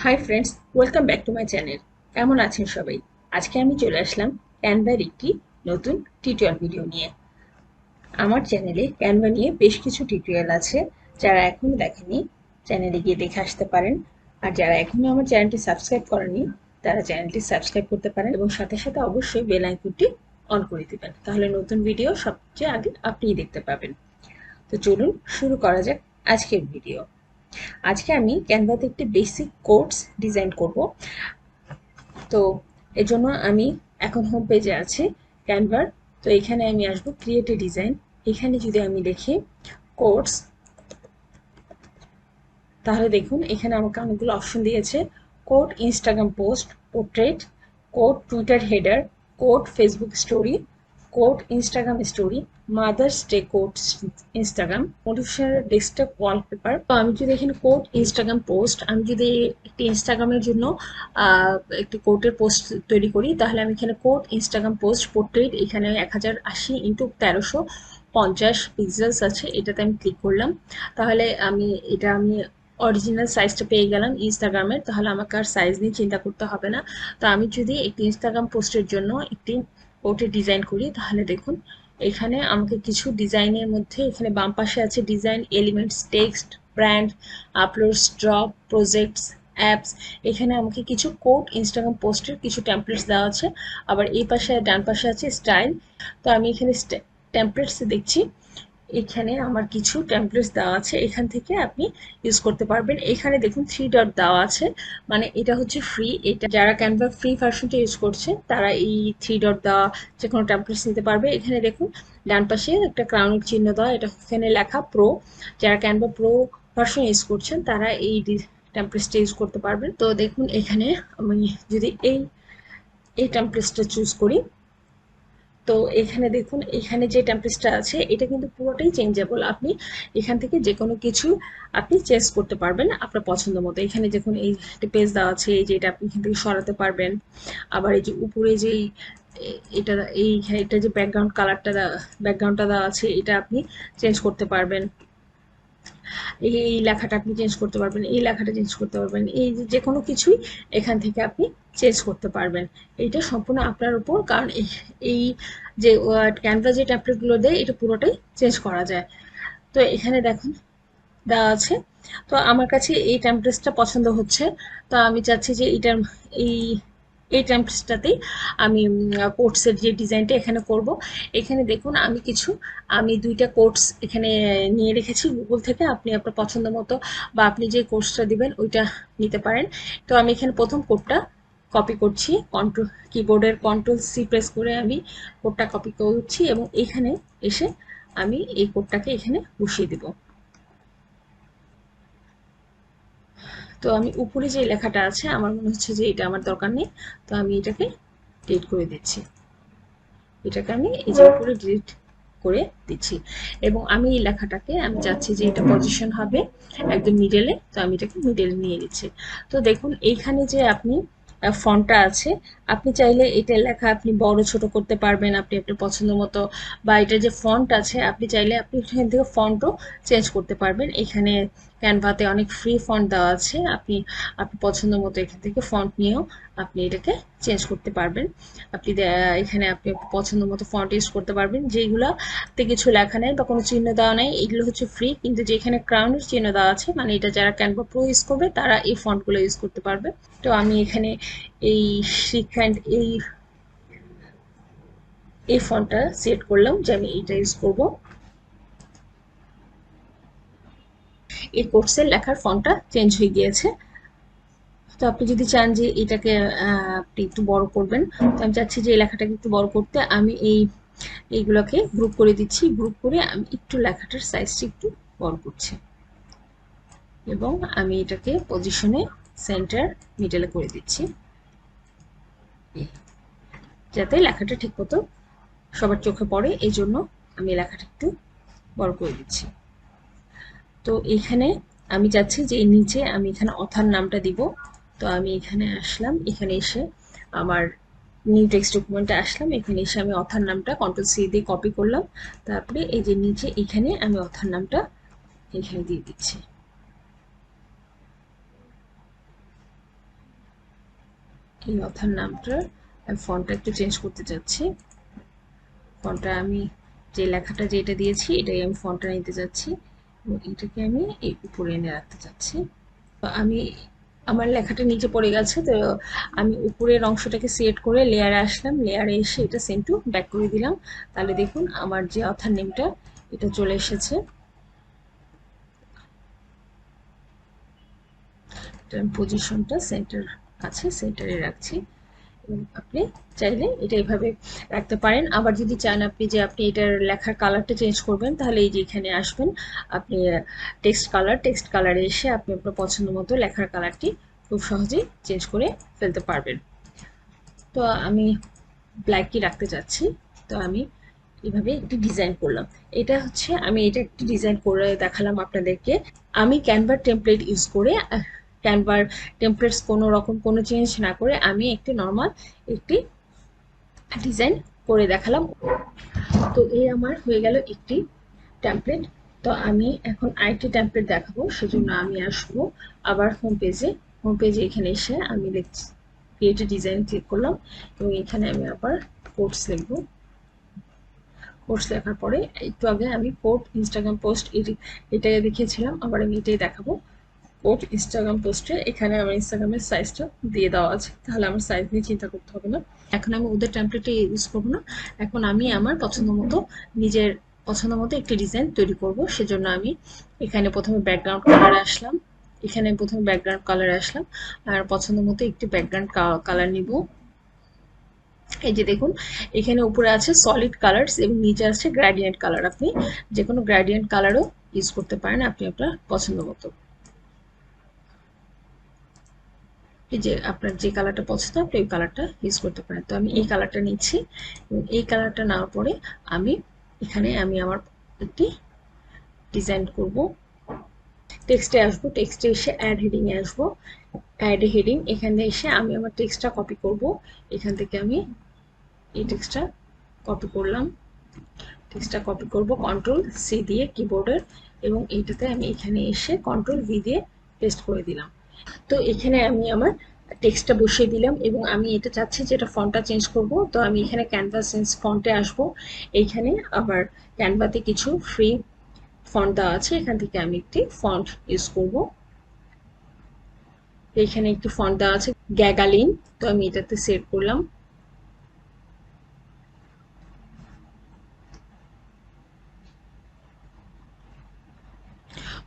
Hi friends, welcome back to my channel. কেমন আছেন সবাই? আজকে আমি চলে আসলাম ক্যানভার একটি নতুন টিউটোরিয়াল ভিডিও নিয়ে। আমার চ্যানেলে ক্যানভা নিয়ে বেশ কিছু টিউটোরিয়াল আছে। যারা এখনো দেখেনি, চ্যানেলে গিয়ে দেখে আসতে পারেন। আর যারা এখনো আমার চ্যানেলটি সাবস্ক্রাইব করেনি, তারা চ্যানেলটি সাবস্ক্রাইব করতে পারেন এবং সাথে সাথে অবশ্যই বেল আইকনটি অন করে দিবেন। তাহলে নতুন ভিডিও সবচেয়ে আগে আপনিই দেখতে পাবেন। তো চলুন শুরু করা যাক আজকের ভিডিও। আজকে আমি ক্যানভাতে একটি বেসিক কোর্স ডিজাইন করব। তো এর জন্য আমি এখন হোম পেজে আছি ক্যানভার। তো এখানে আমি আসবো ক্রিয়েট এ ডিজাইন। এখানে যদি আমি লিখি কোর্স, তাহলে দেখুন এখানে আমাকে অনেকগুলো অপশন দিয়েছে। Code Instagram post, portrait, code Twitter header, code Facebook story, code Instagram story, mother's day code Instagram, motivational desktop wallpaper. তো আমি যদি এখানে কোড ইনস্টাগ্রাম পোস্ট, আমি যদি একটি ইনস্টাগ্রামের জন্য একটি কোডের পোস্ট তৈরি করি, তাহলে আমি এখানে কোড ইনস্টাগ্রাম পোস্ট পোর্ট্রেট, এখানে 1080x1350 পিক্সেলস আছে, এটাতে আমি ক্লিক করলাম। তাহলে আমি অরিজিনাল সাইজটা পেয়ে গেলাম ইনস্টাগ্রামের। তাহলে আমাকে আর সাইজ নিয়ে চিন্তা করতে হবে না। তো আমি যদি একটি ইনস্টাগ্রাম পোস্টের জন্য একটি কোডের ডিজাইন করি, তাহলে দেখুন এখানে আমাকে কিছু ডিজাইনের মধ্যে এখানে বাম পাশে আছে design elements, text, brand, uploads, drop, projects, apps. এখানে আমাকে কিছু কোড ইনস্টাগ্রাম পোস্টের কিছু টেমপ্লেটস দেওয়া আছে। আবার এই পাশে ডান পাশে আছে স্টাইল। তো আমি এখানে টেমপ্লেটস দেখছি, এখানে আমার কিছু টেমপ্লেটস দেওয়া আছে, এখান থেকে আপনি ইউজ করতে পারবেন। এখানে দেখুন 3 ডট দেওয়া আছে, মানে এটা হচ্ছে ফ্রি। এটা যারা ক্যানভা ফ্রি ভার্সনটা ইউজ করছে তারা এই 3 ডট দেওয়া যে কোনো টেমপ্লেটস নিতে পারবে। এখানে দেখুন ডান পাশে একটা ক্রাউনের চিহ্ন দেওয়া, এটা এখানে লেখা প্রো। যারা ক্যানভা প্রো ভার্সন ইউজ করছেন তারা এই টেমপ্লেটসটা ইউজ করতে পারবেন। তো দেখুন এখানে আমি যদি এই টেমপ্লেটসটা চুজ করি, তো এখানে দেখুন এখানে যে টেমপ্লেটসটা আছে এটা কিন্তু পুরোটাই চেঞ্জেবল। আপনি এখান থেকে যে কোনো কিছু আপনি চেঞ্জ করতে পারবেন আপনার পছন্দ মতো। এখানে দেখুন এই পেজ দেওয়া আছে, এই যে এটা আপনি এখান থেকে সরাতে পারবেন। আবার এই যে উপরে যেই এটা এটা যে ব্যাকগ্রাউন্ডটা দেওয়া আছে, এটা আপনি চেঞ্জ করতে পারবেন। এই লেখাটা আপনি চেঞ্জ করতে পারবেন, এই লেখাটা চেঞ্জ করতে পারবেন, এই যে কোনো কিছুই এখান থেকে আপনি চেঞ্জ করতে পারবেন। এইটা সম্পূর্ণ আপনার উপর, কারণ এই যে ক্যানভা যে ট্যাবলেটগুলো দেয় এটা পুরোটাই চেঞ্জ করা যায়। তো এখানে দেখুন দেওয়া আছে। তো আমার কাছে এই টেমপ্লেটসটা পছন্দ হচ্ছে। তো আমি চাচ্ছি যে এই এই টেমপ্লেটসটাতেই আমি কোটসের যে ডিজাইনটা এখানে করব। এখানে দেখুন আমি 2টা কোটস এখানে নিয়ে রেখেছি গুগল থেকে। আপনি আপনার পছন্দ মতো বা আপনি যে কোর্সটা দিবেন ওইটা নিতে পারেন। তো আমি এখানে প্রথম কোডটা কপি করছি, কিবোর্ডের কন্ট্রোল সি প্রেস করে আমি কোডটা কপি করছি এবং এখানে এসে আমি এই কোডটাকে এখানে বসিয়ে দেব। তো আমি উপরে যে লেখাটা আছে আমার মনে হচ্ছে যে এটা আমার দরকার নেই, তো আমি এটাকে ডিলিট করে দিচ্ছি। এটাকে আমি এই যে উপরে ডিলিট করে দিচ্ছি এবং আমি এই লেখাটাকে আমি চাচ্ছি যে এটা পজিশন হবে একদম মিডলে। তো আমি এটাকে মিডলে নিয়ে নিচ্ছি। তো দেখুন এইখানে যে আপনি ফন্টটা আছে, আপনি চাইলে এটা লেখা আপনি বড় ছোট করতে পারবেন আপনি আপনার পছন্দ মতো, বা এটা যে ফন্ট আছে আপনি চাইলে আপনি এখান থেকে ফন্টও চেঞ্জ করতে পারবেন। এখানে ক্যানভাতে অনেক ফ্রি ফন্ট দেওয়া আছে, আপনি আপনি পছন্দ মতো এখান থেকে ফন্ট নিয়েও আপনি এটাকে চেঞ্জ করতে পারবেন। এখানে আপনি আপনার পছন্দ মতো ফন্ট ইউজ করতে পারবেন। যেগুলোতে কিছু লেখা নেই বা কোনো চিহ্ন দেওয়া নেই এগুলো হচ্ছে ফ্রি, কিন্তু যেখানে ক্রাউনের চিহ্ন দেওয়া আছে মানে এটা যারা ক্যানভা প্রো ইউজ করবে তারা এই ফন্টগুলো ইউজ করতে পারবে। তো আমি এখানে এই শিখঅ্যান্ড এই ফন্টটা সিলেক্ট করলাম যে আমি এইটা ইউজ করব। এই কোর্সের লেখার ফন্টটা চেঞ্জ হয়ে গিয়েছে। তো আপনি যদি চান যে এটাকে আপনি একটু বড় করবেন, তো আমি চাচ্ছি যে এই লেখাটাকে একটু বড় করতে, আমি এইগুলোকে গ্রুপ করে দিচ্ছি। গ্রুপ করে আমি একটু লেখাটার সাইজটা একটু বড় করছি এবং আমি এটাকে পজিশনে সেন্টার মিডলে করে দিচ্ছি যাতে লেখাটা ঠিক মতো সবার চোখে পড়ে। এই জন্য আমি লেখাটা একটু বড় করে দিচ্ছি। তো এখানে আমি চাচ্ছি যে এই নিচে আমি এখানে অথার নামটা দিব। তো আমি এখানে আসলাম, এখানে এসে আমার নিউ টেক্সট ডকুমেন্টে আসলাম, এখানে এসে আমি অথার নামটা কন্ট্রোল সি দিয়ে কপি করলাম। তারপরে এই যে নিচে এখানে আমি অথার নামটা এখানে দিয়ে দিচ্ছি। এই অথার নামটা ফন্টটা একটু চেঞ্জ করতে যাচ্ছি। ফন্টটা আমি যে লেখাটা যেটা দিয়েছি এটাই আমি ফন্টটা নিতে যাচ্ছি এবং এটাকে আমি এই উপরে এনে রাখতে চাচ্ছি। আমি আমার লেখাটা নিচে পড়ে গেছে, তো আমি উপরের অংশটাকে সিলেক্ট করে লেয়ারে আসলাম, লেয়ারে এসে এটা সেন্ড টু ব্যাক করে দিলাম। তাহলে দেখুন আমার যে অথার নেমটা এটা চলে এসেছে। পজিশনটা সেন্টার আছে, সেন্টারে রাখছি। এবং আপনি চাইলে এটা এইভাবে রাখতে পারেন। আবার যদি চান আপনি যে আপনি এটার লেখার কালারটা চেঞ্জ করবেন, তাহলে এই যে এখানে আসবেন, আপনি টেক্সট কালারে এসে আপনি আপনার পছন্দ মতো লেখার কালারটি খুব সহজেই চেঞ্জ করে ফেলতে পারবেন। তো আমি ব্ল্যাকই রাখতে চাচ্ছি। তো আমি এভাবে একটি ডিজাইন করলাম। এটা হচ্ছে আমি এটা একটি ডিজাইন করে দেখালাম আপনাদেরকে। আমি ক্যানভার টেমপ্লেট ইউজ করে ক্যানভার টেমপ্লেটস কোনো রকম কোনো চেঞ্জ না করে আমি একটি নর্মাল একটি ডিজাইন করে দেখালাম। তো এই আমার হয়ে গেল একটি টেমপ্লেট। তো আমি এখন আরেকটি টেমপ্লেট দেখাবো, সেজন্য আমি আসবো আবার হোম পেজে এখানে এসে আমি ক্রিয়েট ডিজাইন ক্লিক করলাম এবং এখানে আমি আবার কোটস লিখবো। কোর্স লেখার পরে একটু আগে আমি কোড ইনস্টাগ্রাম পোস্ট এটাই দেখিয়েছিলাম, আবার আমি এটাই দেখাবো। কোড ইনস্টাগ্রাম পোস্টে এখানে আমার ইনস্টাগ্রামের সাইজটা দিয়ে দেওয়া আছে, তাহলে আমার সাইজ নিয়ে চিন্তা করতে হবে না। এখন আমি ওদের টেমপ্লেটে ইউজ করবো না, এখন আমি আমার পছন্দ মতো নিজের পছন্দ মতো একটি ডিজাইন তৈরি করব। সেজন্য আমি এখানে প্রথমে ব্যাকগ্রাউন্ড কালারে আসলাম, আর পছন্দ মতো একটি ব্যাকগ্রাউন্ড কালার নিব। এই যে দেখুন এখানে উপরে আছে সলিড কালারস এবং নিচে আছে গ্রেডিয়েন্ট কালার। আপনি যে কোনো গ্রেডিয়েন্ট কালারও ইউজ করতে পারেন আপনি আপনার পছন্দ মতো। এই যে আপনার যে কালারটা পছন্দ আপনি ওই কালারটা ইউজ করতে পারেন। তো আমি এই কালারটা নিচ্ছি এবং এই কালারটা নেওয়ার পরে আমি এখানে আমি আমার একটি ডিজাইন করব। টেক্সটে আসবো, টেক্সটে এসে অ্যাড হেডিং এ আসবো, অ্যাড হেডিং এখানে এসে আমি আমার টেক্সটটা কপি করব। এখান থেকে আমি এই টেক্সটটা কপি করলাম, টেক্সটটা কপি করব কন্ট্রোল সি দিয়ে কিবোর্ডের, এবং এইটাতে আমি এখানে এসে কন্ট্রোল ভি দিয়ে পেস্ট করে দিলাম। তো এখানে আমি আমার টেক্সটটা বসিয়ে দিলাম এবং আমি এটা চাচ্ছি যে এটা ফন্টটা চেঞ্জ করব। তো আমি এখানে ক্যানভা সেন্স ফন্টে আসব। এইখানে আবার ক্যানভাতে কিছু ফ্রি ফন্ট দেওয়া আছে, এখান থেকে আমি একটি ফন্ট ইউজ করব। এখানে একটি ফন্ট দেওয়া আছে গ্যাগালিন, তো আমি এটাতে সেভ করলাম।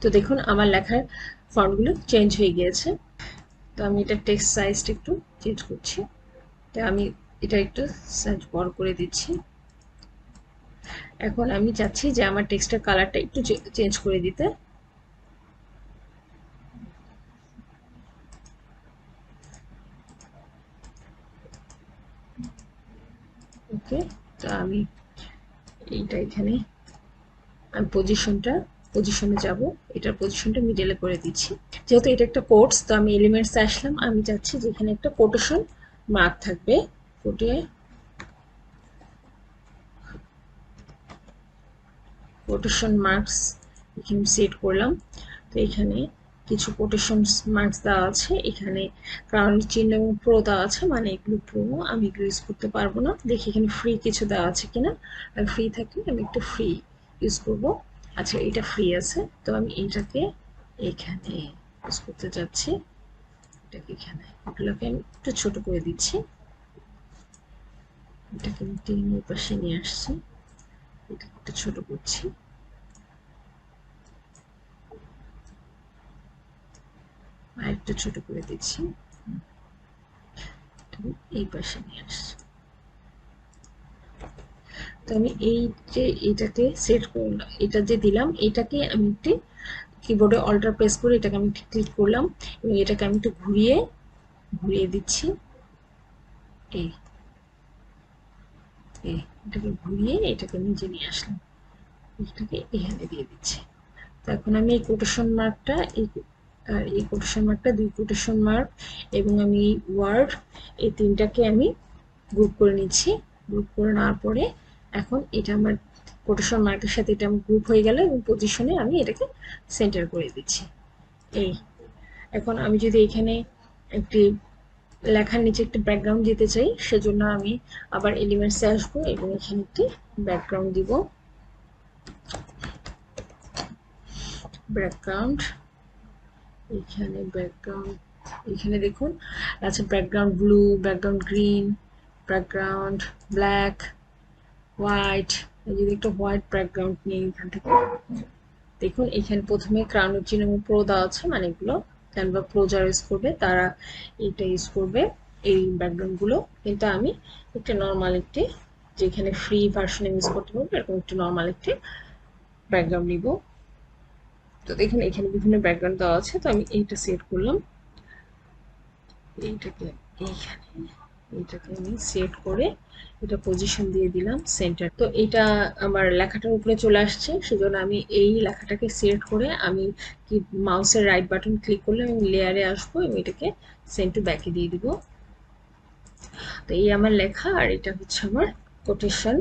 তো দেখুন আমার লেখার ফন্টগুলো চেঞ্জ হয়ে গিয়েছে। তো আমি এটা টেক্সট সাইজটা একটু চেঞ্জ করছি, তো আমি এটা একটু সাইজ বড় করে দিচ্ছি। এখন আমি চাচ্ছি যে আমার টেক্সটের কালারটা একটু চেঞ্জ করে দিতে। ওকে, তো আমি এইটা এখানে আমি পজিশনে যাব, এটার পজিশনটা মিডলে করে দিচ্ছি। যেহেতু এটা একটা কোটস, তো আমি এলিমেন্টসে আসলাম, আমি চাচ্ছি যে এখানে একটা কোটেশন মার্ক থাকবে। কোটেশন মার্কস এখানে সেট করলাম। তো এখানে কিছু কোটেশন মার্কস দেওয়া আছে, এখানে কারণ চিহ্ন এবং প্রো দেওয়া আছে, মানে এগুলো প্রো, আমি এগুলো ইউজ করতে পারবো না। দেখি এখানে ফ্রি কিছু দেওয়া আছে কিনা, আর ফ্রি থাকলে আমি একটু ফ্রি ইউজ করব। আচ্ছা এটা ফ্রি আছে, তো আমি এইটাকে এখানে ইউজ করতে যাচ্ছি। এটাকে এখানে এগুলোকে আমি একটু ছোট করে দিচ্ছি, এটাকে আমি টেনে পাশে নিয়ে আসছি, এটাকে একটু ছোট করছি, আর একটু ছোট করে দিচ্ছি, এই পাশে নিয়ে আসছি। তো আমি এই যে এটাকে সেট করলাম, এটা যে দিলাম এটাকে আমি একটি কিবোর্ডে অল্টার প্রেস করে এটাকে আমি ক্লিক করলাম এবং এটাকে আমি একটু ঘুরিয়ে দিচ্ছি। এই এটাকে ঘুরিয়ে এটাকে নিচে নিয়ে আসলাম, এটাকে এখানে দিয়ে দিচ্ছি। তো এখন আমি এই কোটেশন মার্কটা এই কোটেশন মার্কটা দুই কোটেশন মার্ক এবং আমি ওয়ার্ড এই তিনটাকে আমি গ্রুপ করে নিচ্ছি। গ্রুপ করে নেওয়ার পরে এখন এটা আমার কোটেশন মার্কের সাথে এটা আমার গ্রুপ হয়ে গেল এবং পজিশনে আমি এটাকে সেন্টার করে দিচ্ছি। এই এখন আমি যদি এখানে একটি লেখার নিচে একটা ব্যাকগ্রাউন্ড দিতে চাই, সেজন্য আমি আবার এলিমেন্টসে আসবো এবং এখানে একটি ব্যাকগ্রাউন্ড দিব। ব্যাকগ্রাউন্ড, এখানে ব্যাকগ্রাউন্ড, এখানে দেখুন আছে background blue, background green, background black, white. যদি একটা হোয়াইট ব্যাকগ্রাউন্ড নিয়ে এখান থেকে দেখুন, এখানে প্রথমে ক্রাউনের চিহ্ন এবং প্রো দেওয়া আছে, মানে এগুলো ক্যানভা প্রো যারা ইউজ করবে তারা এটা ইউজ করবে এই ব্যাকগ্রাউন্ডগুলো। কিন্তু আমি একটা নর্মাল একটি, যেখানে ফ্রি ভার্সনে ইউজ করতে পারবো এরকম একটি নর্মাল একটি ব্যাকগ্রাউন্ড নিব। তো দেখুন এখানে বিভিন্ন ব্যাকগ্রাউন্ড দেওয়া আছে, তো আমি এইটা সেট করলাম, এইটাকে এইখানে, এইটাকে আমি সেট করে এটা পজিশন দিয়ে দিলাম সেন্টার। তো এটা আমার লেখাটার উপরে চলে আসছে, সেজন্য আমি এই লেখাটাকে সিলেক্ট করে আমি কি মাউসের রাইট বাটন ক্লিক করলে আমি লেয়ারে আসবো এবং এটাকে সেন্ড টু ব্যাকে দিয়ে দিব। তো এই আমার লেখা, আর এটা হচ্ছে আমার কোটেশন।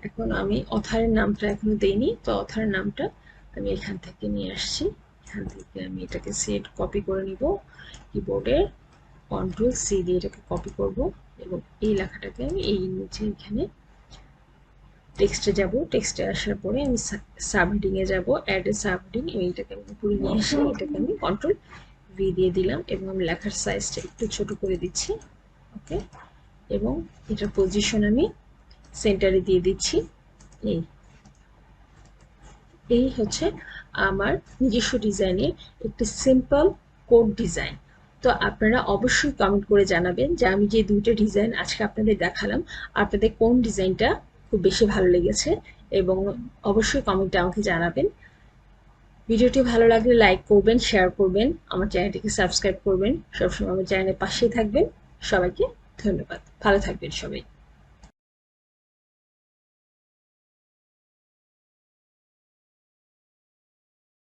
এখন আমি অথারের নামটা এখনো দেইনি, তো অথারের নামটা আমি এখান থেকে নিয়ে আসছি। এখান থেকে আমি এটাকে সেট কপি করে নিব, কিবোর্ডে কন্ট্রোল সি দিয়ে এটাকে কপি করব এবং এই লেখাটাকে আমি এই নিচে এখানে টেক্সটে যাব। টেক্সটে আসার পরে আমি সাবহেডিং এ যাব, অ্যাড এ সাবহেডিং, এইটাকে আমি উপরে নিয়ে এসে এটাকে আমি কন্ট্রোল ভি দিয়ে দিলাম এবং আমি লেখার সাইজটা একটু ছোট করে দিচ্ছি। ওকে, এবং এটার পজিশন আমি সেন্টারে দিয়ে দিচ্ছি। এই এই হচ্ছে আমার নিজস্ব ডিজাইনের একটি সিম্পল কোড ডিজাইন। তো আপনারা অবশ্যই কমেন্ট করে জানাবেন যে আমি যে দুইটা ডিজাইন আজকে আপনাদের দেখালাম, আপনাদের কোন ডিজাইনটা খুব বেশি ভালো লেগেছে, এবং অবশ্যই কমেন্টে আমাকে জানাবেন। ভিডিওটি ভালো লাগলে লাইক করবেন, শেয়ার করবেন, আমার চ্যানেলটিকে সাবস্ক্রাইব করবেন, সবসময় আমার চ্যানেলের পাশেই থাকবেন। সবাইকে ধন্যবাদ, ভালো থাকবেন সবাই।